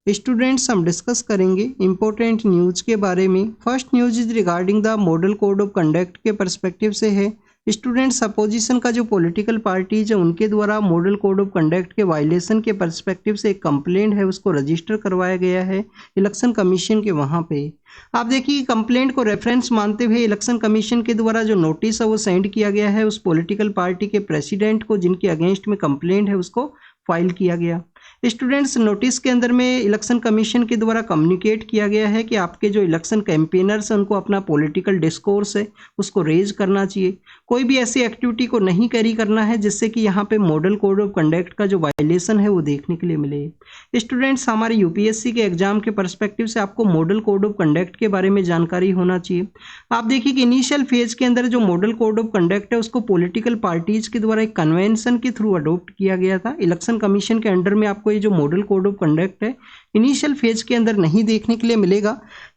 Students हम discuss करेंगे important news के बारे में। First news is regarding the model code of conduct के पर्सपेक्टिव से है। स्टूडेंट्स अपोजिशन का जो पॉलिटिकल पार्टीज है उनके द्वारा मॉडल कोड ऑफ कंडक्ट के वायलेशन के पर्सपेक्टिव से एक कंप्लेंट है उसको रजिस्टर करवाया गया है इलेक्शन कमीशन के वहाँ पे। आप देखिए कंप्लेंट को रेफरेंस मानते हुए इलेक्शन कमीशन के द्वारा जो नोटिस है वो सेंड किया गया है उस पॉलिटिकल पार्टी के प्रेसिडेंट को जिनके अगेंस्ट में कंप्लेंट है उसको फाइल किया गया। स्टूडेंट्स नोटिस के अंदर में इलेक्शन कमीशन के द्वारा कम्युनिकेट किया गया है कि आपके जो इलेक्शन कैंपेनर्स हैं उनको अपना पॉलिटिकल डिस्कोर्स है उसको रेज करना चाहिए, कोई भी ऐसी एक्टिविटी को नहीं कैरी करना है जिससे कि यहाँ पे मॉडल कोड ऑफ कंडक्ट का जो वायलेशन है वो देखने के लिए मिले। स्टूडेंट्स हमारे यूपीएससी के एग्जाम के पर्सपेक्टिव से आपको मॉडल कोड ऑफ कंडक्ट के बारे में जानकारी होना चाहिए। आप देखिए कि इनिशियल फेज के अंदर जो मॉडल कोड ऑफ कंडक्ट है उसको पॉलिटिकल पार्टीज के द्वारा एक कन्वेंशन के थ्रू अडॉप्ट किया गया था। इलेक्शन कमीशन के अंडर में आपको ये जो मॉडल कोड ऑफ कंडक्ट है इनिशियल फेज के अंदर नहीं देखने के लिए मिलेगा।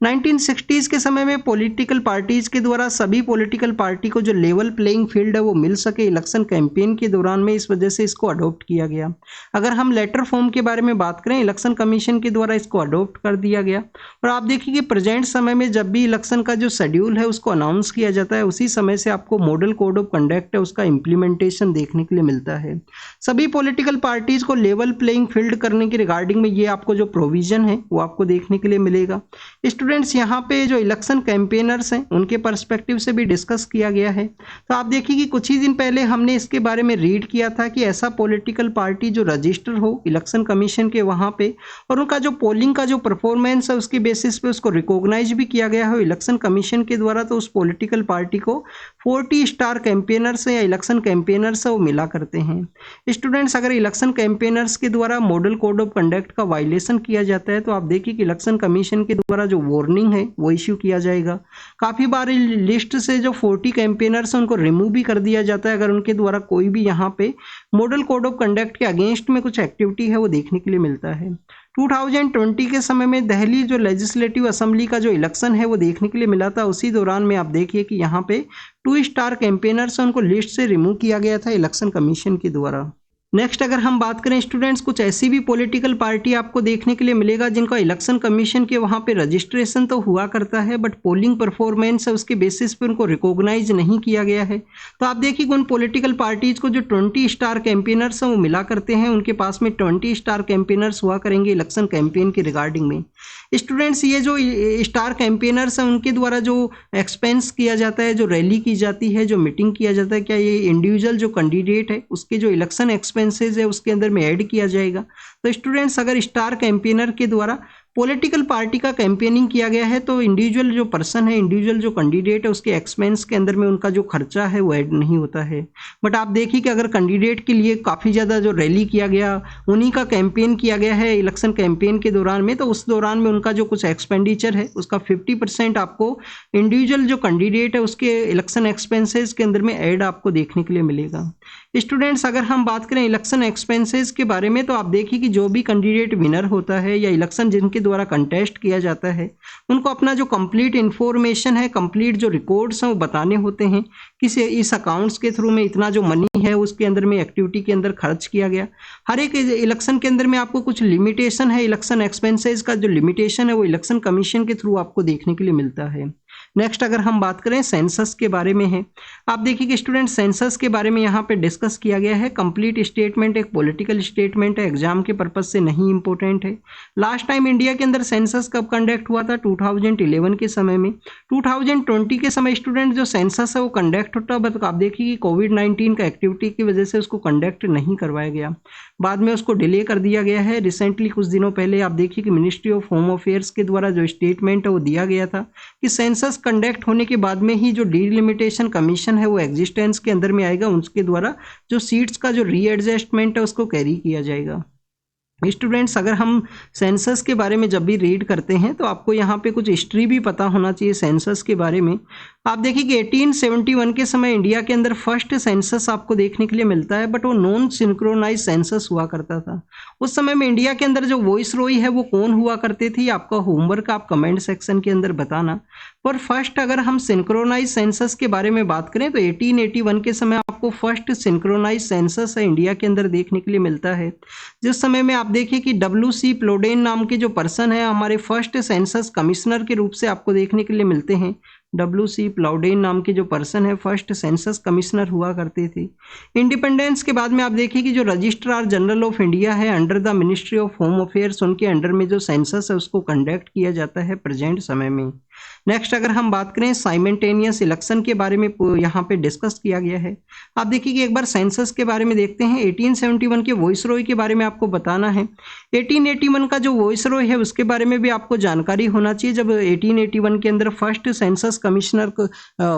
1960s के समय में पॉलिटिकल पार्टीज के द्वारा सभी पॉलिटिकल पार्टी को जो लेवल प्लेइंग फील्ड है वो मिल सके इलेक्शन कैंपेन के दौरान में, इस वजह से इसको अडॉप्ट किया गया। अगर हम लेटर फॉर्म के बारे में बात करें इलेक्शन कमीशन के द्वारा इसको अडॉप्ट कर दिया गया। और आप देखिए कि प्रेजेंट समय में जब भी इलेक्शन का जो शेड्यूल है उसको अनाउंस किया जाता है उसी समय से आपको मॉडल कोड ऑफ कंडक्ट है उसका इम्प्लीमेंटेशन देखने के लिए मिलता है। सभी पॉलिटिकल पार्टीज को लेवल प्लेइंग फील्ड करने के रिगार्डिंग में ये आपको जो प्रोविजन है वो आपको देखने के लिए मिलेगा। स्टूडेंट्स यहाँ पे जो इलेक्शन कैंपेनर्स हैं उनके पर्सपेक्टिव से भी डिस्कस किया गया है। तो आप देखिए कि कुछ ही दिन पहले हमने इसके बारे में रीड किया था कि ऐसा पॉलिटिकल पार्टी जो रजिस्टर हो इलेक्शन कमीशन के वहाँ पे और उनका जो पोलिंग का जो परफॉर्मेंस है उसके बेसिस पे उसको रिकॉग्नाइज भी किया गया हो इलेक्शन कमीशन के द्वारा, तो उस पॉलिटिकल पार्टी को 40 स्टार कैंपेनर्स या इलेक्शन कैंपेनर्स वो मिला करते हैं। स्टूडेंट्स अगर इलेक्शन कैंपेनर्स के द्वारा मॉडल कोड ऑफ कंडक्ट का वायलेशन किया जाता है तो आप देखिए कि इलेक्शन कमीशन के द्वारा जो वार्निंग है वो इश्यू किया जाएगा। काफ़ी बार लिस्ट से जो 40 कैंपेनर्स हैं उनको रिमूव भी कर दिया जाता है अगर उनके द्वारा कोई भी यहाँ पे मॉडल कोड ऑफ कंडक्ट के अगेंस्ट में कुछ एक्टिविटी है वो देखने के लिए मिलता है। 2020 के समय में दिल्ली जो लेजिस्लेटिव असेंबली का जो इलेक्शन है वो देखने के लिए मिला था, उसी दौरान में आप देखिए कि यहाँ पे 2 स्टार कैंपेनर्स उनको लिस्ट से रिमूव किया गया था इलेक्शन कमीशन के द्वारा। नेक्स्ट अगर हम बात करें स्टूडेंट्स कुछ ऐसी भी पॉलिटिकल पार्टी आपको देखने के लिए मिलेगा जिनका इलेक्शन कमीशन के वहाँ पे रजिस्ट्रेशन तो हुआ करता है बट पोलिंग परफॉर्मेंस है उसके बेसिस पे उनको रिकॉग्नाइज नहीं किया गया है। तो आप देखिए उन पॉलिटिकल पार्टीज को जो 20 स्टार कैंपेनर्स हैं वो मिला करते हैं, उनके पास में 20 स्टार कैंपेनर्स हुआ करेंगे इलेक्शन कैंपेन के रिगार्डिंग में। स्टूडेंट्स ये जो स्टार कैंपेनर्स हैं उनके द्वारा जो एक्सपेंस किया जाता है, जो रैली की जाती है, जो मीटिंग किया जाता है, क्या ये इंडिविजुअल जो कैंडिडेट है उसके जो इलेक्शन एक्सपेंसेस है उसके अंदर में ऐड किया जाएगा। तो स्टूडेंट्स अगर स्टार कैंपेनर के द्वारा पॉलिटिकल पार्टी का कैंपेनिंग किया गया है तो इंडिविजुअल जो पर्सन है, इंडिविजुअल जो कैंडिडेट है उसके एक्सपेंस के अंदर में उनका जो खर्चा है वो ऐड नहीं होता है। बट आप देखिए कि अगर कैंडिडेट के लिए काफ़ी ज़्यादा जो रैली किया गया उन्हीं का कैंपेन किया गया है इलेक्शन कैंपेन के दौरान में, तो उस दौरान में उनका जो कुछ एक्सपेंडिचर है उसका 50% आपको इंडिविजुअल जो कैंडिडेट है उसके इलेक्शन एक्सपेंसेस के अंदर में ऐड आपको देखने के लिए मिलेगा। स्टूडेंट्स अगर हम बात करें इलेक्शन एक्सपेंसेस के बारे में तो आप देखिए कि जो भी कैंडिडेट विनर होता है या इलेक्शन जिनके द्वारा कंटेस्ट किया जाता है उनको अपना जो कंप्लीट इन्फॉर्मेशन है, कंप्लीट जो रिकॉर्ड्स हैं वो बताने होते हैं किसी इस अकाउंट्स के थ्रू में इतना जो मनी है उसके अंदर में एक्टिविटी के अंदर खर्च किया गया। हर एक इलेक्शन के अंदर में आपको कुछ लिमिटेशन है, इलेक्शन एक्सपेंसेस का जो लिमिटेशन है वो इलेक्शन कमीशन के थ्रू आपको देखने के लिए मिलता है। नेक्स्ट अगर हम बात करें सेंसस के बारे में है, आप देखिए कि स्टूडेंट सेंसस के बारे में यहाँ पे डिस्कस किया गया है। कंप्लीट स्टेटमेंट एक पॉलिटिकल स्टेटमेंट है, एग्जाम के पर्पज से नहीं इंपॉर्टेंट है। लास्ट टाइम इंडिया के अंदर सेंसस कब कंडक्ट हुआ था? 2011 के समय में। 2020 के समय स्टूडेंट जो सेंसस है वो कंडक्ट होता, बट आप देखिए कि कोविड-19 का एक्टिविटी की वजह से उसको कंडक्ट नहीं करवाया गया, बाद में उसको डिले कर दिया गया है। रिसेंटली कुछ दिनों पहले आप देखिए कि मिनिस्ट्री ऑफ होम अफेयर्स के द्वारा जो स्टेटमेंट है वो दिया गया था कि सेंसस कंडक्ट होने के बाद में ही जो डिलिमिटेशन कमीशन है वो एग्जिस्टेंस के अंदर में आएगा, उसके द्वारा जो सीट्स का जो रीएडजस्टमेंट है उसको कैरी किया जाएगा। स्टूडेंट्स अगर हम सेंसस के बारे में जब भी रीड करते हैं तो आपको यहाँ पे कुछ हिस्ट्री भी पता होना चाहिए सेंसस के बारे में। आप देखिए कि 1871 के समय इंडिया के अंदर फर्स्ट सेंसस आपको देखने के लिए मिलता है, बट वो नॉन सिंक्रोनाइज सेंसस हुआ करता था। उस समय में इंडिया के अंदर जो वॉइस रॉय है वो कौन हुआ करते थे, आपका होमवर्क आप कमेंट सेक्शन के अंदर बताना। और फर्स्ट अगर हम सिंक्रोनाइज सेंसस के बारे में बात करें तो 1881 के समय आपको फर्स्ट सिंक्रोनाइज सेंसस है इंडिया के अंदर देखने के लिए मिलता है, जिस समय में आप देखिए कि WC प्लोडेन नाम के जो पर्सन है हमारे फर्स्ट सेंसस कमिश्नर के रूप से आपको देखने के लिए मिलते हैं। WC प्लाउडेन नाम के जो पर्सन है फर्स्ट सेंसस कमिश्नर हुआ करते थे। इंडिपेंडेंस के बाद में आप देखिए कि जो रजिस्ट्रार जनरल ऑफ इंडिया है under the ministry of home affairs, उनके अंडर में जो सेंसस है उसको कंडक्ट किया जाता है प्रेजेंट समय में। नेक्स्ट अगर हम बात करें साइमल्टेनियस इलेक्शन के बारे में यहाँ पे डिस्कस किया गया है। आप देखिए कि एक बार सेंसस के बारे में देखते हैं। 1871 के वॉइसरॉय के बारे में आपको बताना है। 1881 का जो वॉइसरॉय है उसके बारे में भी आपको जानकारी होना चाहिए। जब 1881 के अंदर फर्स्ट सेंसस कमिश्नर को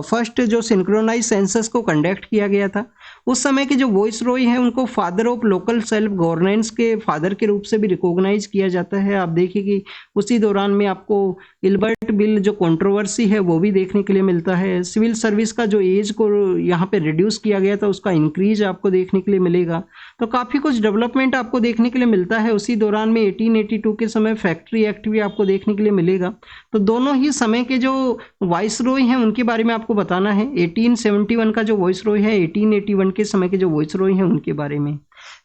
फर्स्ट जो सिंक्रोनाइज सेंसस को कंडक्ट किया गया था, उस समय के जो वॉइसरॉय है उनको father of local self governance के फादर के रूप से भी रिकॉग्नाइज किया जाता है। आप देखिए कि उसी दौरान में आपको इल्बर्ट बिल जो कंट्रोवर्सी है वो भी देखने के लिए मिलता है। सिविल सर्विस का जो एज को यहाँ पे रिड्यूस किया गया था उसका इंक्रीज आपको देखने के लिए मिलेगा। तो काफ़ी कुछ डेवलपमेंट आपको देखने के लिए मिलता है। उसी दौरान में 1882 के समय फैक्ट्री एक्ट भी आपको देखने के लिए मिलेगा। तो दोनों ही समय के जो वाइसरॉय हैं उनके बारे में आपको बताना है। 1871 का जो वाइसरॉय है, 1881 के समय के जो वाइसरॉय हैं उनके बारे में।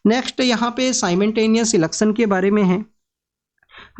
नेक्स्ट यहाँ पे साइमल्टेनियस इलेक्शन के बारे में है।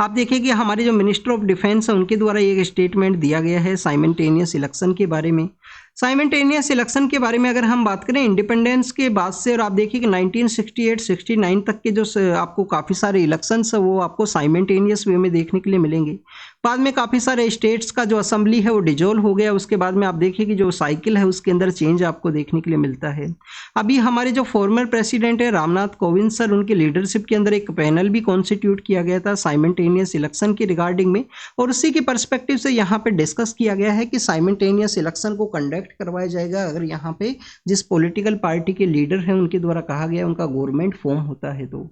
आप देखिए कि हमारे जो मिनिस्टर ऑफ डिफेंस है उनके द्वारा एक स्टेटमेंट दिया गया है साइमल्टेनियस इलेक्शन के बारे में। साइमल्टेनियस इलेक्शन के बारे में अगर हम बात करें इंडिपेंडेंस के बाद से, और आप देखिए कि 1968-69 तक के जो आपको काफ़ी सारे इलेक्शंस है वो आपको साइमल्टेनियस वे में देखने के लिए मिलेंगे। बाद में काफ़ी सारे स्टेट्स का जो असेंबली है वो डिजोल्व हो गया। उसके बाद में आप देखिए कि जो साइकिल है उसके अंदर चेंज आपको देखने के लिए मिलता है। अभी हमारे जो फॉर्मर प्रेसिडेंट है रामनाथ कोविंद सर, उनके लीडरशिप के अंदर एक पैनल भी कॉन्स्टिट्यूट किया गया था साइमल्टेनियस इलेक्शन के रिगार्डिंग में, और उसी के पर्सपेक्टिव से यहाँ पे डिस्कस किया गया है कि साइमल्टेनियस इलेक्शन को कंडक्ट करवाया जाएगा अगर यहाँ पे जिस पॉलिटिकल पार्टी के लीडर हैं उनके द्वारा कहा गया उनका गवर्नमेंट फॉर्म होता है। तो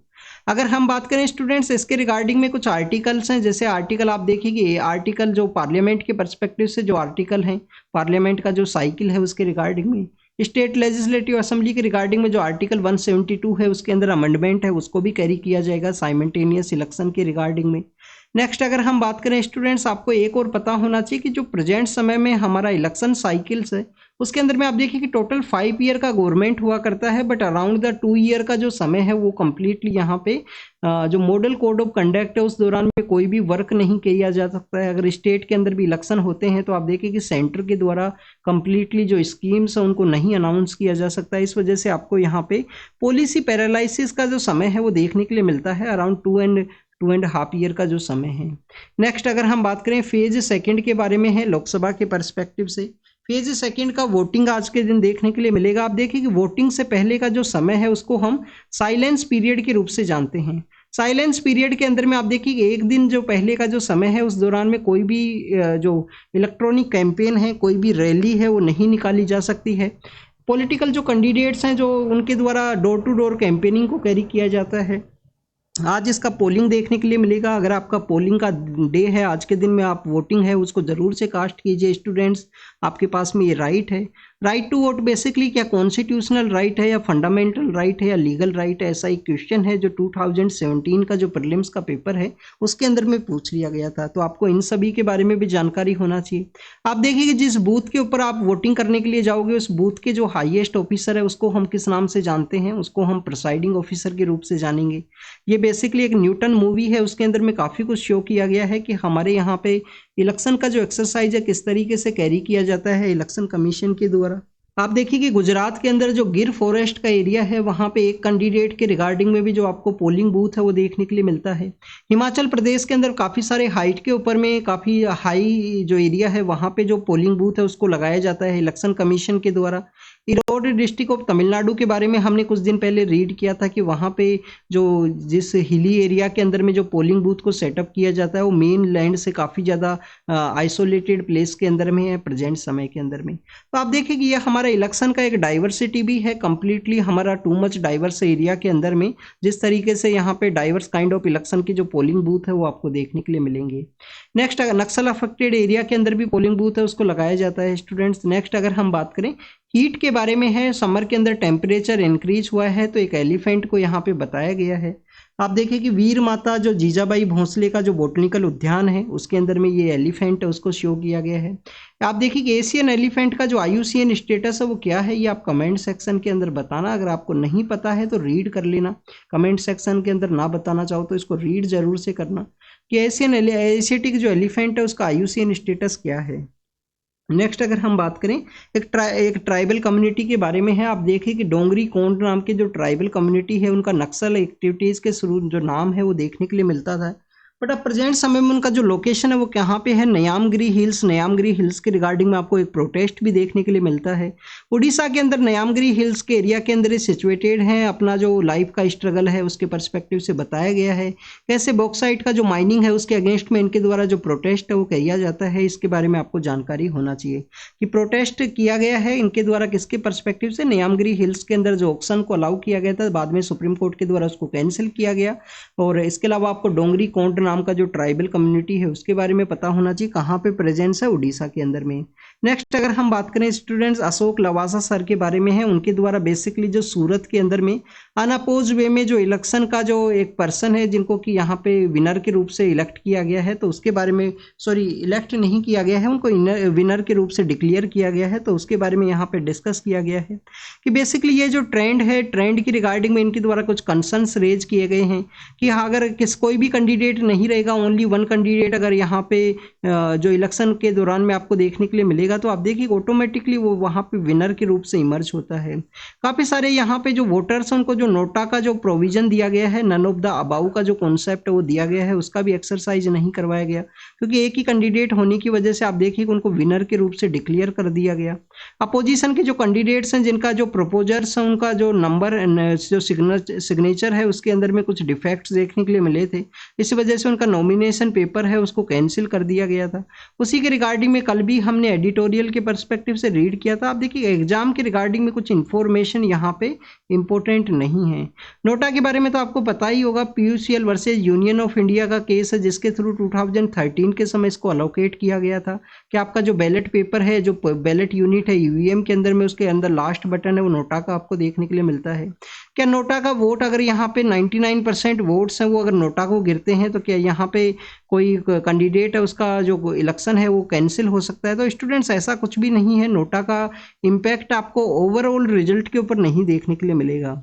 अगर हम बात करें स्टूडेंट्स इसके रिगार्डिंग में कुछ आर्टिकल्स हैं, जैसे आर्टिकल आप देखिए कि आर्टिकल जो पार्लियामेंट के पर्सपेक्टिव से जो आर्टिकल हैं, पार्लियामेंट का जो साइकिल है उसके रिगार्डिंग में, स्टेट लेजिस्लेटिव असेंबली के रिगार्डिंग में जो आर्टिकल 172 है उसके अंदर अमेंडमेंट है उसको भी कैरी किया जाएगा साइमल्टेनियस इलेक्शन के रिगार्डिंग में। नेक्स्ट अगर हम बात करें स्टूडेंट्स, आपको एक और पता होना चाहिए कि जो प्रेजेंट समय में हमारा इलेक्शन साइकिल्स है उसके अंदर में आप देखिए कि टोटल 5 ईयर का गवर्नमेंट हुआ करता है, बट अराउंड द 2 ईयर का जो समय है वो कम्प्लीटली यहाँ पे जो मॉडल कोड ऑफ कंडक्ट है उस दौरान में कोई भी वर्क नहीं किया जा सकता है। अगर स्टेट के अंदर भी इलेक्शन होते हैं तो आप देखिए कि सेंटर के द्वारा कम्प्लीटली जो स्कीम्स है उनको नहीं अनाउंस किया जा सकता है। इस वजह से आपको यहाँ पे पॉलिसी पैरालिसिस का जो समय है वो देखने के लिए मिलता है, अराउंड 2.5 ईयर का जो समय है। नेक्स्ट अगर हम बात करें फेज सेकंड के बारे में है लोकसभा के पर्सपेक्टिव से, फेज सेकंड का वोटिंग आज के दिन देखने के लिए मिलेगा। आप देखिए कि वोटिंग से पहले का जो समय है उसको हम साइलेंस पीरियड के रूप से जानते हैं। साइलेंस पीरियड के अंदर में आप देखिए कि एक दिन जो पहले का जो समय है उस दौरान में कोई भी जो इलेक्ट्रॉनिक कैंपेन है, कोई भी रैली है वो नहीं निकाली जा सकती है। पॉलिटिकल जो कैंडिडेट्स हैं जो उनके द्वारा डोर टू डोर कैंपेनिंग को कैरी किया जाता है। आज इसका पोलिंग देखने के लिए मिलेगा। अगर आपका पोलिंग का डे है, आज के दिन में आप वोटिंग है उसको ज़रूर से कास्ट कीजिए स्टूडेंट्स, आपके पास में ये राइट है। राइट टू वोट बेसिकली क्या कॉन्स्टिट्यूशनल राइट है या फंडामेंटल राइट है या लीगल राइट है, ऐसा एक क्वेश्चन है जो 2017 का जो प्रीलिम्स का पेपर है उसके अंदर में पूछ लिया गया था। तो आपको इन सभी के बारे में भी जानकारी होना चाहिए। आप देखिए कि जिस बूथ के ऊपर आप वोटिंग करने के लिए जाओगे उस बूथ के जो हाईएस्ट ऑफिसर है उसको हम किस नाम से जानते हैं, उसको हम प्रिसाइडिंग ऑफिसर के रूप से जानेंगे। ये बेसिकली एक न्यूटन मूवी है, उसके अंदर में काफ़ी कुछ शो किया गया है कि हमारे यहाँ पे इलेक्शन का जो एक्सरसाइज है किस तरीके से कैरी किया जाता है इलेक्शन कमीशन के द्वारा। आप देखिए कि गुजरात के अंदर जो गिर फॉरेस्ट का एरिया है वहाँ पे एक कैंडिडेट के रिगार्डिंग में भी जो आपको पोलिंग बूथ है वो देखने के लिए मिलता है। हिमाचल प्रदेश के अंदर काफ़ी सारे हाइट के ऊपर में काफ़ी हाई जो एरिया है वहाँ पे जो पोलिंग बूथ है उसको लगाया जाता है इलेक्शन कमीशन के द्वारा। इरोड डिस्ट्रिक्ट ऑफ तमिलनाडु के बारे में हमने कुछ दिन पहले रीड किया था कि वहाँ पे जो जिस हिली एरिया के अंदर में जो पोलिंग बूथ को सेटअप किया जाता है वो मेन लैंड से काफ़ी ज़्यादा आइसोलेटेड प्लेस के अंदर में है प्रेजेंट समय के अंदर में। तो आप देखिए कि ये हमारा इलेक्शन का एक डाइवर्सिटी भी है, कम्प्लीटली हमारा टू मच डाइवर्स एरिया के अंदर में जिस तरीके से यहाँ पे डाइवर्स काइंड ऑफ इलेक्शन की जो पोलिंग बूथ है वो आपको देखने के लिए मिलेंगे। नेक्स्ट नक्सल अफेक्टेड एरिया के अंदर भी पोलिंग बूथ है उसको लगाया जाता है स्टूडेंट्स। नेक्स्ट अगर हम बात करें हीट के बारे में है, समर के अंदर टेम्परेचर इंक्रीज हुआ है तो एक एलिफेंट को यहाँ पे बताया गया है। आप देखिए कि वीर माता जो जीजाबाई भोंसले का जो बोटनिकल उद्यान है उसके अंदर में ये एलिफेंट है उसको शो किया गया है। आप देखिए कि एशियन एलिफेंट का जो IUCN स्टेटस है वो क्या है, ये आप कमेंट सेक्शन के अंदर बताना। अगर आपको नहीं पता है तो रीड कर लेना, कमेंट सेक्शन के अंदर ना बताना चाहो तो इसको रीड जरूर से करना कि एशियाटिक जो एलिफेंट है उसका IUCN स्टेटस क्या है। नेक्स्ट अगर हम बात करें एक ट्राइबल कम्युनिटी के बारे में है। आप देखिए कि डोंगरी कोंड नाम के जो ट्राइबल कम्युनिटी है उनका नक्सल एक्टिविटीज़ के शुरू जो नाम है वो देखने के लिए मिलता था, बट अब प्रेजेंट समय में उनका जो लोकेशन है वो कहाँ पे है, न्यामगिरी हिल्स के रिगार्डिंग में आपको एक प्रोटेस्ट भी देखने के लिए मिलता है। उड़ीसा के अंदर न्यामगिरी हिल्स के एरिया के अंदर सिचुएटेड है। अपना जो लाइफ का स्ट्रगल है उसके पर्सपेक्टिव से बताया गया है, कैसे बॉक्साइट का जो माइनिंग है उसके अगेंस्ट में इनके द्वारा जो प्रोटेस्ट है वो किया जाता है। इसके बारे में आपको जानकारी होना चाहिए कि प्रोटेस्ट किया गया है इनके द्वारा किसके पर्सपेक्टिव से, न्यामगिरी हिल्स के अंदर जो ऑक्शन को अलाउ किया गया था, बाद में सुप्रीम कोर्ट के द्वारा उसको कैंसिल किया गया। और इसके अलावा आपको डोंगरी कोंड नाम का जो ट्राइबल कम्युनिटी है उसके बारे में पता होना चाहिए, कहाँ पे प्रेजेंस है, उड़ीसा के अंदर में। नेक्स्ट अगर हम बात करें स्टूडेंट्स अशोक लवासा सर के बारे में है, उनके द्वारा बेसिकली जो सूरत के अंदर में अनअपोज वे में जो इलेक्शन का जो एक पर्सन है जिनको कि यहाँ पे विनर के रूप से इलेक्ट किया गया है, तो उसके बारे में इलेक्ट नहीं किया गया है, उनको विनर के रूप से डिक्लेयर किया गया है, तो उसके बारे में यहाँ पे डिस्कस किया गया है कि बेसिकली ये जो ट्रेंड है, ट्रेंड की रिगार्डिंग में इनके द्वारा कुछ कंसर्न्स रेज किए गए हैं कि हाँ अगर कोई भी कैंडिडेट नहीं रहेगा, ओनली वन कैंडिडेट अगर यहाँ पे जो इलेक्शन के दौरान में आपको देखने के लिए मिलेगा, तो आप देखिए ऑटोमेटिकली वो वहाँ पे विनर के रूप से इमर्ज होता है। काफ़ी सारे यहाँ पे जो वोटर्स हैं उनको जो नोटा का जो प्रोविजन दिया गया है, नन ऑफ द अबाउ का जो कॉन्सेप्ट है वो दिया गया है, उसका भी एक्सरसाइज नहीं करवाया गया क्योंकि एक ही कैंडिडेट होने की वजह से आप देखिए उनको विनर के रूप से डिक्लेयर कर दिया गया। अपोजिशन के जो कैंडिडेट्स हैं जिनका जो प्रपोजर्स हैं उनका जो नंबर जो सिग्नेचर है उसके अंदर में कुछ डिफेक्ट्स देखने के लिए मिले थे, इस वजह से उनका नॉमिनेशन पेपर है उसको कैंसिल कर दिया गया था। उसी के रिगार्डिंग में कल भी हमने एडिटोरियल के पर्सपेक्टिव से रीड किया था। आप देखिए एग्जाम के रिगार्डिंग में कुछ इंफॉर्मेशन यहाँ पे इंपॉर्टेंट नहीं है। नोटा के बारे में तो आपको पता ही होगा, PUCL versus union of India का केस है जिसके थ्रू 2013 के समय इसको अलोकेट किया गया था कि आपका जो बैलेट पेपर है, जो बैलेट यूनिट है EVM के अंदर में, उसके अंदर लास्ट बटन है वो नोटा का आपको देखने के लिए मिलता है। क्या नोटा का वोट अगर यहाँ पे 99% वोट्स हैं वो अगर नोटा को गिरते हैं तो क्या यहाँ पे कोई कैंडिडेट है उसका जो इलेक्शन है वो कैंसिल हो सकता है? तो स्टूडेंट्स ऐसा कुछ भी नहीं है, नोटा का इम्पैक्ट आपको ओवरऑल रिजल्ट के ऊपर नहीं देखने के लिए मिलेगा।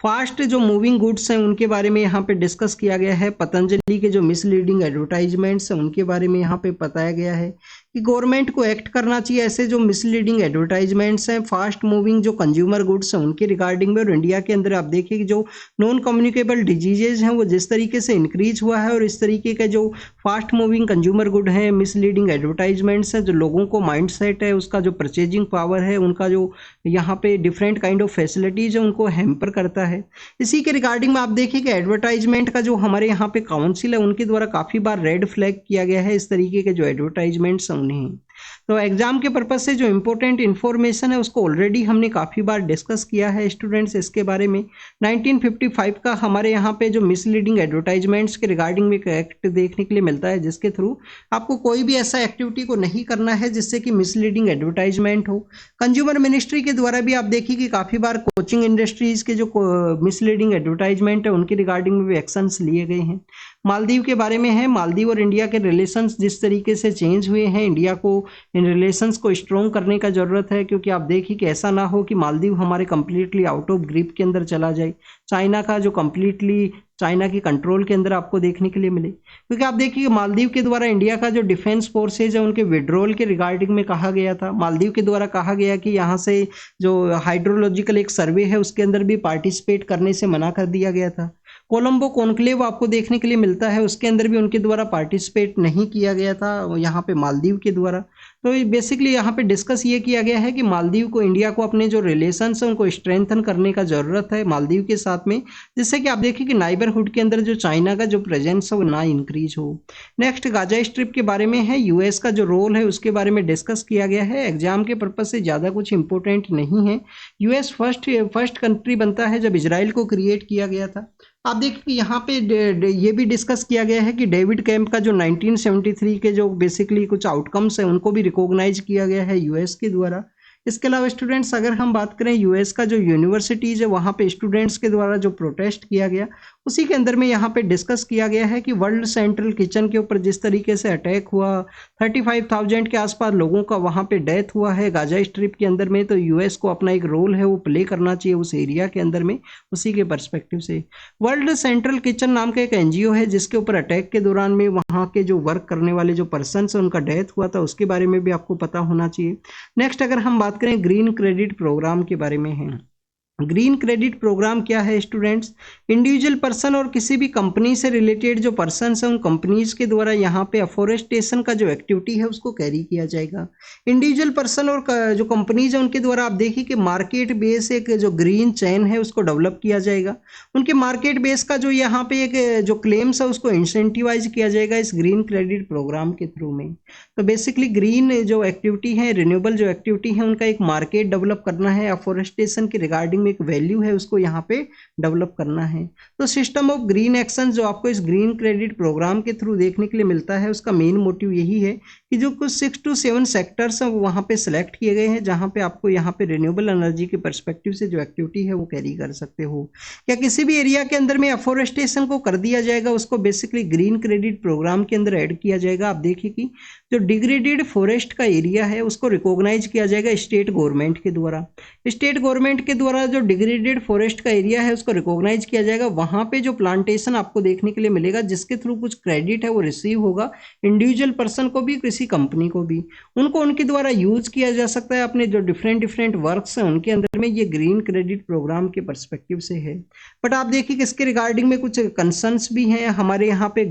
फास्ट जो मूविंग गुड्स हैं उनके बारे में यहाँ पे डिस्कस किया गया है। पतंजलि के जो मिसलीडिंग एडवर्टाइजमेंट्स हैं उनके बारे में यहाँ पे बताया गया है कि गवर्नमेंट को एक्ट करना चाहिए ऐसे जो मिसलीडिंग एडवर्टाइजमेंट्स हैं, फास्ट मूविंग जो कंज्यूमर गुड्स हैं उनके रिगार्डिंग में। और इंडिया के अंदर आप देखिए कि जो नॉन कम्युनिकेबल डिजीजेज हैं वो जिस तरीके से इंक्रीज हुआ है, और इस तरीके का जो फास्ट मूविंग कंज्यूमर गुड है, मिसलीडिंग एडवर्टाइजमेंट्स हैं, जो लोगों को माइंड सेट है, उसका जो परचेजिंग पावर है, उनका जो यहाँ पे डिफरेंट काइंड ऑफ फैसिलिटीज है उनको हैम्पर करता है। इसी के रिगार्डिंग में आप देखिए कि एडवर्टाइजमेंट का जो हमारे यहाँ पे काउंसिल है उनके द्वारा काफ़ी बार रेड फ्लैग किया गया है इस तरीके के जो एडवर्टाइजमेंट्स हैं उन्हें। तो एग्जाम के पर्पज से जो इंपॉर्टेंट इन्फॉर्मेशन है उसको ऑलरेडी हमने काफ़ी बार डिस्कस किया है स्टूडेंट्स। इसके बारे में 1955 का हमारे यहाँ पे जो मिसलीडिंग एडवर्टाइजमेंट्स के रिगार्डिंग में एक एक्ट देखने के लिए मिलता है जिसके थ्रू आपको कोई भी ऐसा एक्टिविटी को नहीं करना है जिससे कि मिसलीडिंग एडवर्टाइजमेंट हो। कंज्यूमर मिनिस्ट्री के द्वारा भी आप देखिए कि काफ़ी बार कोचिंग इंडस्ट्रीज के जो मिसलीडिंग एडवर्टाइजमेंट है उनके रिगार्डिंग में भी एक्शंस लिए गए हैं। मालदीव के बारे में है, मालदीव और इंडिया के रिलेशंस जिस तरीके से चेंज हुए हैं, इंडिया को इन रिलेशंस को स्ट्रॉन्ग करने का ज़रूरत है क्योंकि आप देखिए कि ऐसा ना हो कि मालदीव हमारे कंप्लीटली आउट ऑफ ग्रिप के अंदर चला जाए, चाइना का जो कंप्लीटली चाइना की कंट्रोल के अंदर आपको देखने के लिए मिले। क्योंकि आप देखिए मालदीव के द्वारा इंडिया का जो डिफेंस फोर्सेज है उनके विड्रॉल के रिगार्डिंग में कहा गया था। मालदीव के द्वारा कहा गया कि यहाँ से जो हाइड्रोलॉजिकल एक सर्वे है उसके अंदर भी पार्टिसिपेट करने से मना कर दिया गया था। कोलंबो कॉन्क्लेव आपको देखने के लिए मिलता है, उसके अंदर भी उनके द्वारा पार्टिसिपेट नहीं किया गया था यहाँ पे मालदीव के द्वारा। तो बेसिकली यहाँ पे डिस्कस ये किया गया है कि मालदीव को, इंडिया को अपने जो रिलेशंस हैं उनको स्ट्रेंथन करने का ज़रूरत है मालदीव के साथ में, जिससे कि आप देखिए कि नाइबरहुड के अंदर जो चाइना का जो प्रेजेंस है वो ना इंक्रीज हो। नेक्स्ट गाजा स्ट्रिप के बारे में है, यूएस का जो रोल है उसके बारे में डिस्कस किया गया है। एग्जाम के पर्पज से ज़्यादा कुछ इंपॉर्टेंट नहीं है। यूएस फर्स्ट कंट्री बनता है जब इजराइल को क्रिएट किया गया था। आप देखिए कि यहाँ पे ये भी डिस्कस किया गया है कि डेविड कैंप का जो 1973 के जो बेसिकली कुछ आउटकम्स हैं उनको भी रिकॉग्नाइज किया गया है यूएस के द्वारा। इसके अलावा स्टूडेंट्स अगर हम बात करें यूएस का जो यूनिवर्सिटीज़ है वहाँ पे स्टूडेंट्स के द्वारा जो प्रोटेस्ट किया गया उसी के अंदर में यहाँ पे डिस्कस किया गया है कि वर्ल्ड सेंट्रल किचन के ऊपर जिस तरीके से अटैक हुआ, 35,000 के आसपास लोगों का वहाँ पे डेथ हुआ है गाजा स्ट्रिप के अंदर में, तो यूएस को अपना एक रोल है वो प्ले करना चाहिए उस एरिया के अंदर में। उसी के पर्सपेक्टिव से वर्ल्ड सेंट्रल किचन नाम का एक एनजीओ है जिसके ऊपर अटैक के दौरान में वहाँ के जो वर्क करने वाले जो पर्सन है उनका डेथ हुआ था, उसके बारे में भी आपको पता होना चाहिए। नेक्स्ट अगर हम बात करें ग्रीन क्रेडिट प्रोग्राम के बारे में है। ग्रीन क्रेडिट प्रोग्राम क्या है स्टूडेंट्स? इंडिविजुअल पर्सन और किसी भी कंपनी से रिलेटेड जो पर्सन है उन कंपनीज के द्वारा यहाँ पे अफोरेस्टेशन का जो एक्टिविटी है उसको कैरी किया जाएगा। इंडिविजुअल पर्सन और जो कंपनीज है उनके द्वारा आप देखिए कि मार्केट बेस एक जो ग्रीन चेन है उसको डेवलप किया जाएगा। उनके मार्केट बेस का जो यहाँ पे एक जो क्लेम्स है उसको इंसेंटिवाइज किया जाएगा इस ग्रीन क्रेडिट प्रोग्राम के थ्रू में। तो बेसिकली ग्रीन जो एक्टिविटी है, रिन्यूएबल जो एक्टिविटी है, उनका एक मार्केट डेवलप करना है, अफोरेस्टेशन के रिगार्डिंग में एक वैल्यू है उसको यहाँ पे डेवलप करना है। तो सिस्टम ऑफ ग्रीन एक्शन जो आपको इस ग्रीन क्रेडिट प्रोग्राम के थ्रू देखने के लिए मिलता है उसका मेन मोटिव यही है कि जो कुछ 6 to 7 सेक्टर्स हैं वो वहाँ पे सिलेक्ट किए गए हैं जहाँ पे आपको यहाँ पे रिन्यूएबल एनर्जी के पर्सपेक्टिव से जो एक्टिविटी है वो कैरी कर सकते हो। या किसी भी एरिया के अंदर में अफोरेस्टेशन को कर दिया जाएगा उसको बेसिकली ग्रीन क्रेडिट प्रोग्राम के अंदर ऐड किया जाएगा। आप देखिए कि जो डिग्रेडेड फॉरेस्ट का एरिया है उसको रिकॉग्नाइज किया जाएगा स्टेट गवर्नमेंट के द्वारा। स्टेट गवर्नमेंट के द्वारा जो डिग्रेडेड फॉरेस्ट का एरिया है उसको रिकॉग्नाइज किया जाएगा। वहां पे जो प्लांटेशन आपको देखने के लिए मिलेगा जिसके थ्रू कुछ क्रेडिट है वो रिसीव होगा इंडिविजुअल पर्सन को भी, किसी कंपनी को भी, उनको उनके द्वारा यूज किया जा सकता है अपने जो डिफरेंट वर्क्स हैं उनके अंदर में। ये ग्रीन क्रेडिट प्रोग्राम के पर्सपेक्टिव से है। बट आप देखिए कि इसके रिगार्डिंग में कुछ कंसर्न्स भी हैं। हमारे यहाँ पे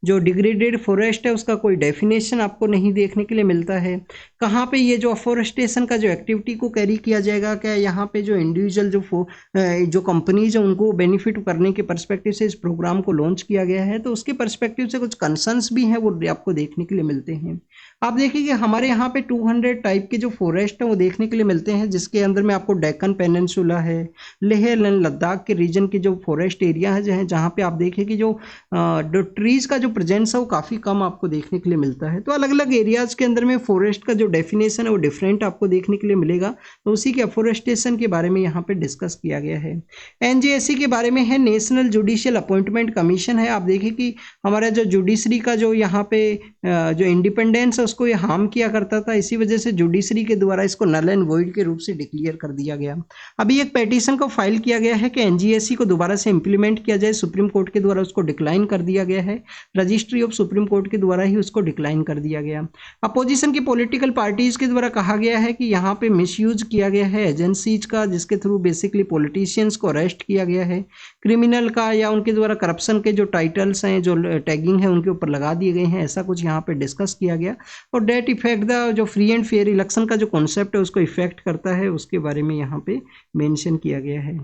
जो डिग्रेडेड फॉरेस्ट है उसका कोई डेफिनेशन आपको नहीं देखने के लिए मिलता है। कहाँ पे ये जो अफोरेस्टेशन का जो एक्टिविटी को कैरी किया जाएगा, क्या यहाँ पे जो इंडिविजुअल जो कंपनीज है उनको बेनिफिट करने के पर्सपेक्टिव से इस प्रोग्राम को लॉन्च किया गया है, तो उसके पर्सपेक्टिव से कुछ कंसर्न्स भी हैं वो आपको देखने के लिए मिलते हैं। आप देखिए कि हमारे यहाँ पे 200 टाइप के जो फॉरेस्ट है वो देखने के लिए मिलते हैं जिसके अंदर में आपको डेक्कन पेनिनसुला है, लेह लद्दाख के रीजन की जो फॉरेस्ट एरिया है जहाँ पे आप देखिए कि जो ट्रीज का जो प्रेजेंस है वो काफ़ी कम आपको देखने के लिए मिलता है। तो अलग अलग एरियाज के अंदर में फॉरेस्ट का जो डेफिनेशन है वो डिफरेंट आपको देखने के लिए मिलेगा। तो उसी के अफोरेस्टेशन के बारे में यहाँ पे डिस्कस किया गया है। एनजेएससी के बारे में है, नेशनल जुडिशियल अपॉइंटमेंट कमीशन है। आप देखिए कि हमारा जो जुडिशरी का जो यहाँ पे जो इंडिपेंडेंस है उसको ये हार्म किया करता था, इसी वजह से जुडिशरी के द्वारा इसको नल एंड वॉइड के रूप से डिक्लेयर कर दिया गया। अभी एक पेटिशन को फाइल किया गया है कि एनजीएससी को दोबारा से इंप्लीमेंट किया जाए, सुप्रीम कोर्ट के द्वारा उसको डिक्लाइन कर दिया गया है। रजिस्ट्री ऑफ सुप्रीम कोर्ट के द्वारा ही उसको डिक्लाइन कर दिया गया। अपोजिशन की पॉलिटिकल पार्टीज के द्वारा कहा गया है कि यहाँ पे मिसयूज किया गया है एजेंसीज का, जिसके थ्रू बेसिकली पॉलिटिशियंस को अरेस्ट किया गया है, क्रिमिनल का या उनके द्वारा करप्शन के जो टाइटल्स हैं जो टैगिंग है उनके ऊपर लगा दिए गए हैं, ऐसा कुछ यहाँ पे डिस्कस किया गया। और डेट इफेक्ट द जो फ्री एंड फेयर इलेक्शन का जो कॉन्सेप्ट है उसको इफेक्ट करता है, उसके बारे में यहाँ पे मेंशन किया गया है।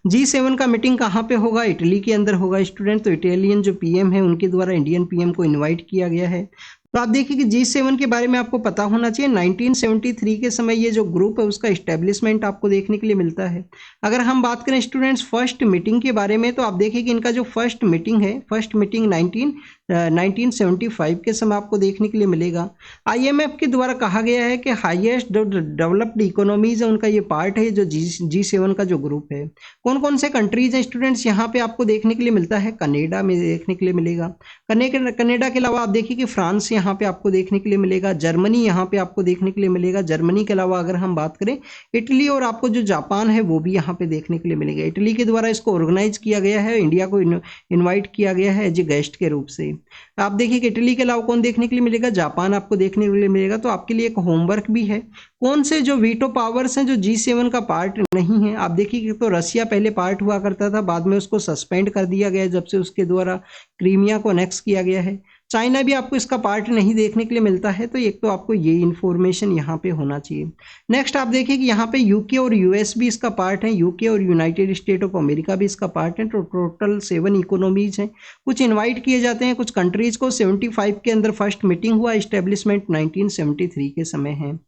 G7 का मीटिंग कहाँ पे होगा? इटली के अंदर होगा स्टूडेंट। तो इटालियन जो पीएम है उनके द्वारा इंडियन पीएम को इनवाइट किया गया है। तो आप देखिए कि G7 के बारे में आपको पता होना चाहिए 1973 के समय ये जो ग्रुप है उसका इस्टेब्लिशमेंट आपको देखने के लिए मिलता है। अगर हम बात करें स्टूडेंट्स फर्स्ट मीटिंग के बारे में, तो आप देखिए कि इनका जो फर्स्ट मीटिंग है, फर्स्ट मीटिंग 1975 के समय आपको देखने के लिए मिलेगा। IMF के द्वारा कहा गया है कि हाईएस्ट जो डेवलप्ड इकोनॉमीज है उनका ये पार्ट है जो G7 का जो ग्रुप है। कौन कौन से कंट्रीज हैं स्टूडेंट्स यहाँ पे आपको देखने के लिए मिलता है? कनाडा में देखने के लिए मिलेगा। कनाडा के अलावा आप देखिए कि फ्रांस यहाँ पे आपको देखने के लिए मिलेगा, जर्मनी यहाँ पे आपको देखने के लिए मिलेगा। जर्मनी के अलावा अगर हम बात करें इटली और आपको जो जापान है वो भी यहाँ पे देखने के लिए मिलेगा। इटली के द्वारा इसको ऑर्गेनाइज किया गया है, इंडिया को इन्वाइट किया गया है एज ए गेस्ट के रूप से। आप देखिए कि इटली के अलावा कौन देखने के लिए मिलेगा? जापान आपको देखने के लिए मिलेगा। तो आपके लिए एक होमवर्क भी है, कौन से जो वीटो पावर्स हैं जो G7 का पार्ट नहीं है। आप देखिए कि तो रसिया पहले पार्ट हुआ करता था, बाद में उसको सस्पेंड कर दिया गया जब से उसके द्वारा क्रीमिया को अनेक्स किया गया है। चाइना भी आपको इसका पार्ट नहीं देखने के लिए मिलता है। तो एक तो आपको ये इन्फॉर्मेशन यहाँ पे होना चाहिए। नेक्स्ट आप देखिए कि यहाँ पे यूके और यूएस भी इसका पार्ट है, यूके और यूनाइटेड स्टेट ऑफ अमेरिका भी इसका पार्ट है। तो टोटल 7 इकोनॉमीज हैं। कुछ इन्वाइट किए जाते हैं कुछ कंट्रीज को। 75 के अंदर फर्स्ट मीटिंग हुआ, इस्टेब्लिशमेंट 1973 के समय है।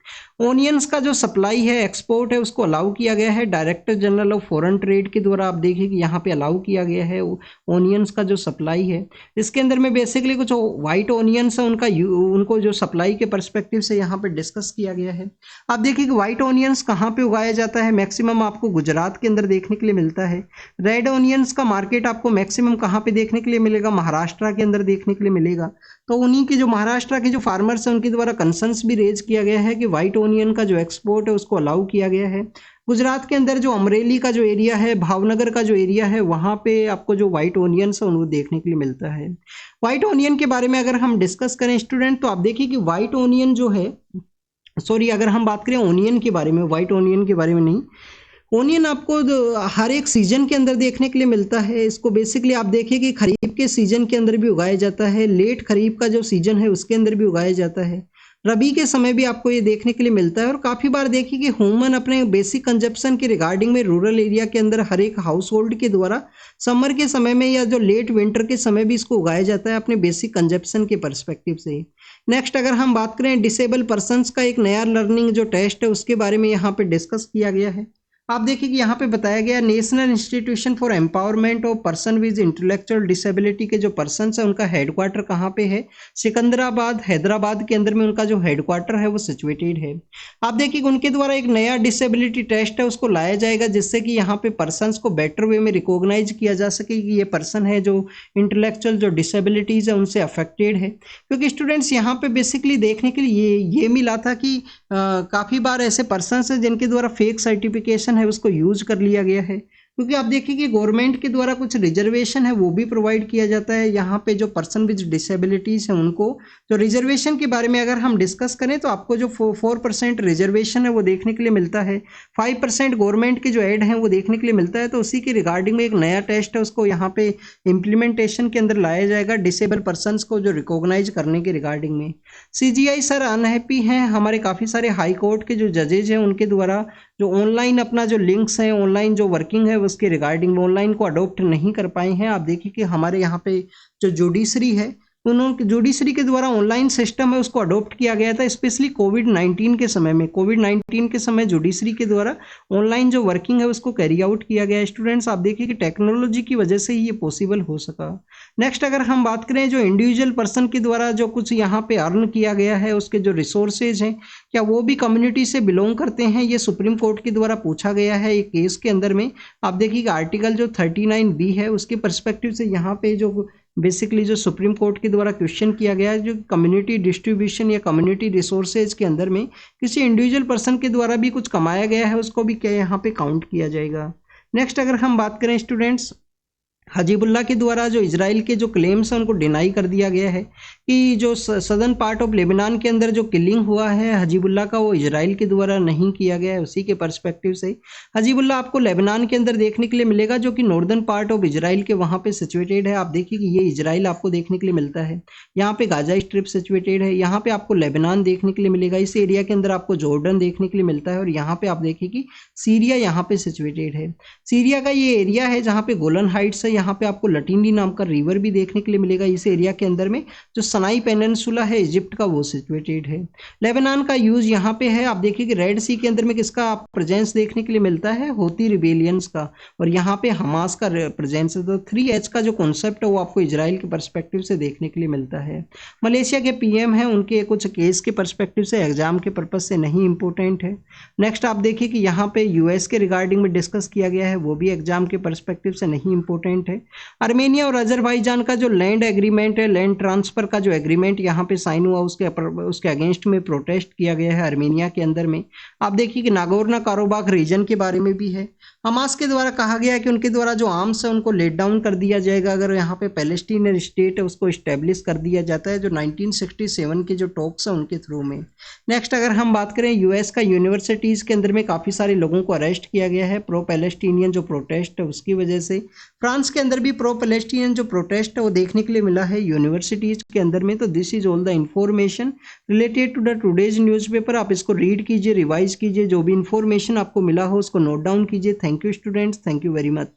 ओनियंस का जो सप्लाई है, एक्सपोर्ट है, उसको अलाउ किया गया है director general of foreign trade के द्वारा। आप देखिए कि यहाँ पे अलाउ किया गया है ओनियंस का जो सप्लाई है। इसके अंदर में बेसिकली कुछ वाइट ऑनियंस है उनको जो सप्लाई के पर्सपेक्टिव से यहाँ पे डिस्कस किया गया है। आप देखिए कि वाइट ऑनियंस कहाँ पे उगाया जाता है, मैक्सिमम आपको गुजरात के अंदर देखने के लिए मिलता है। रेड ऑनियंस का मार्केट आपको मैक्सिमम कहाँ पे देखने के लिए मिलेगा, महाराष्ट्र के अंदर देखने के लिए मिलेगा। तो उन्हीं के जो महाराष्ट्र के जो फार्मर्स हैं उनके द्वारा कंसर्न्स भी रेज किया गया है कि वाइट ऑनियन का जो एक्सपोर्ट है उसको अलाउ किया गया है। गुजरात के अंदर जो अमरेली का जो एरिया है, भावनगर का जो एरिया है, वहाँ पे आपको जो वाइट ऑनियंस है उनको देखने के लिए मिलता है। वाइट ऑनियन के बारे में अगर हम डिस्कस करें स्टूडेंट, तो आप देखिए कि वाइट ऑनियन जो है, सॉरी अगर हम बात करें ऑनियन के बारे में, वाइट ऑनियन के बारे में नहीं, ओनियन आपको हर एक सीजन के अंदर देखने के लिए मिलता है। इसको बेसिकली आप देखिए कि खरीफ के सीजन के अंदर भी उगाया जाता है, लेट खरीफ का जो सीजन है उसके अंदर भी उगाया जाता है, रबी के समय भी आपको ये देखने के लिए मिलता है। और काफ़ी बार देखिए कि ह्यूमन अपने बेसिक कंजप्शन के रिगार्डिंग में रूरल एरिया के अंदर हर एक हाउस होल्ड के द्वारा समर के समय में या जो लेट विंटर के समय भी इसको उगाया जाता है अपने बेसिक कंजप्शन के पर्सपेक्टिव से। नेक्स्ट अगर हम बात करें डिसेबल पर्सनस का एक नया लर्निंग जो टेस्ट है उसके बारे में यहाँ पे डिस्कस किया गया है। आप देखिए कि यहाँ पे बताया गया national institution for empowerment of person with intellectual disability के जो पर्सन है उनका हेडक्वार्टर कहाँ पे है, सिकंदराबाद हैदराबाद के अंदर में उनका जो हेडक्वार्टर है वो सिचुएटेड है। आप देखिए कि उनके द्वारा एक नया डिसेबिलिटी टेस्ट है उसको लाया जाएगा जिससे कि यहाँ पे पर्सनस को बेटर वे में रिकॉग्नाइज किया जा सके कि ये पर्सन है जो इंटेलेक्चुअल जो डिसेबिलिटीज है उनसे अफेक्टेड है। क्योंकि स्टूडेंट्स यहाँ पे बेसिकली देखने के लिए ये मिला था कि काफ़ी बार ऐसे पर्सन है जिनके द्वारा फेक सर्टिफिकेशन है उसको यूज कर लिया गया है। क्योंकि आप देखिए कि गवर्नमेंट के द्वारा कुछ रिजर्वेशन है वो भी प्रोवाइड किया जाता है यहाँ पे जो पर्सन विद डिसेबिलिटीज है उनको। तो रिजर्वेशन के बारे में अगर हम डिस्कस करें तो आपको जो 4% रिजर्वेशन है वो देखने के लिए मिलता है, 5% गवर्नमेंट के जो एड है वो देखने के लिए मिलता है। तो उसी के रिगार्डिंग में एक नया टेस्ट है उसको यहाँ पे इम्प्लीमेंटेशन के अंदर लाया जाएगा डिसेबल पर्सन को जो रिकॉग्नाइज करने के रिगार्डिंग में। CGI सर अनहैप्पी हैं, हमारे काफ़ी सारे हाई कोर्ट के जो जजेज हैं उनके द्वारा जो ऑनलाइन अपना जो लिंक्स हैं, ऑनलाइन जो वर्किंग है उसके रिगार्डिंग में ऑनलाइन को अडॉप्ट नहीं कर पाए हैं। आप देखिए कि हमारे यहाँ पे जो जुडिशरी है उन्होंने जुडिशरी के द्वारा ऑनलाइन सिस्टम है उसको अडॉप्ट किया गया था, स्पेशली कोविड-19 के समय में। कोविड-19 के समय जुडिशरी के द्वारा ऑनलाइन जो वर्किंग है उसको कैरी आउट किया गया है। स्टूडेंट्स आप देखिए कि टेक्नोलॉजी की वजह से ही ये पॉसिबल हो सका। नेक्स्ट अगर हम बात करें जो इंडिविजुअल पर्सन के द्वारा जो कुछ यहाँ पे अर्न किया गया है उसके जो रिसोर्सेज हैं क्या वो भी कम्युनिटी से बिलोंग करते हैं, ये सुप्रीम कोर्ट के द्वारा पूछा गया है एक केस के अंदर में। आप देखिए कि आर्टिकल जो 39B है उसके पर्सपेक्टिव से यहाँ पे जो बेसिकली जो सुप्रीम कोर्ट के द्वारा क्वेश्चन किया गया है जो कम्युनिटी डिस्ट्रीब्यूशन या कम्युनिटी रिसोर्सेज के अंदर में किसी इंडिविजुअल पर्सन के द्वारा भी कुछ कमाया गया है उसको भी क्या यहाँ पे काउंट किया जाएगा। नेक्स्ट अगर हम बात करें स्टूडेंट्स, हजीबुल्ला के द्वारा जो इजराइल के जो क्लेम्स हैं उनको डिनाई कर दिया गया है कि जो सदर्न पार्ट ऑफ लेबनान के अंदर जो किलिंग हुआ है हजीबुल्ला का वो इजराइल के द्वारा नहीं किया गया है। उसी के पर्सपेक्टिव से हजीबुल्ला आपको लेबनान के अंदर देखने के लिए मिलेगा जो कि नॉर्दर्न पार्ट ऑफ इजराइल के वहाँ पे सिचुएटेड है। आप देखिए कि ये इजराइल आपको देखने के लिए मिलता है, यहाँ पे गाजा स्ट्रिप सिचुएटेड है, यहाँ पे आपको लेबनान देखने के लिए मिलेगा, इस एरिया के अंदर आपको जॉर्डन देखने के लिए मिलता है और यहाँ पे आप देखिए कि सीरिया यहाँ पे सिचुएटेड है। सीरिया का ये एरिया है जहाँ पे गोलन हाइट्स है, यहाँ पे आपको लटिंडी नाम का रिवर भी देखने के लिए मिलेगा। इस एरिया के अंदर में जो सनाई पेनिनसुला है इजिप्ट का वो सिचुएटेड है। लेबनान का यूज यहाँ पे है। आप देखिए कि रेड सी के अंदर में किसका प्रेजेंस देखने के लिए मिलता है, हौती रिबेलियंस का, और यहाँ पे हमास का प्रेजेंस है। तो 3H का जो कॉन्सेप्ट है वो आपको इजराइल के पर्सपेक्टिव से देखने के लिए मिलता है। मलेशिया के PM है, उनके कुछ केस के पर्सपेक्टिव से एग्जाम के पर्पज से नहीं इंपॉर्टेंट है। नेक्स्ट आप देखिए कि यहाँ पे US के रिगार्डिंग में डिस्कस किया गया है, वो भी एग्जाम के पर्सपेक्टिव से नहीं इंपॉर्टेंट है। आर्मेनिया और अजरबैजान का जो लैंड एग्रीमेंट है, लैंड ट्रांसफर का जो एग्रीमेंट यहाँ पे साइन हुआ उसके अगेंस्ट में प्रोटेस्ट किया गया है आर्मेनिया के अंदर में। आप देखिए कि नागोर्नो कारोबाग रीजन के बारे में भी है। हमास के द्वारा कहा गया है कि उनके द्वारा जो आर्म्स है उनको लेट डाउन कर दिया जाएगा अगर यहाँ पे पैलेस्टीनियन स्टेट है उसको इस्टेब्लिश कर दिया जाता है, जो 1967 के जो टॉक्स है उनके थ्रू में। नेक्स्ट अगर हम बात करें US का यूनिवर्सिटीज़ के अंदर में काफ़ी सारे लोगों को अरेस्ट किया गया है प्रो पैलेस्टीनियन जो प्रोटेस्ट है उसकी वजह से। फ्रांस के अंदर भी प्रो पैलेस्टीनियन जो प्रोटेस्ट है वो देखने के लिए मिला है यूनिवर्सिटीज़ के अंदर में। तो this is all the information related to the today's newspaper. आप इसको रीड कीजिए, रिवाइज कीजिए, जो भी इंफॉर्मेशन आपको मिला हो उसको नोट डाउन कीजिए। Thank you students, thank you very much.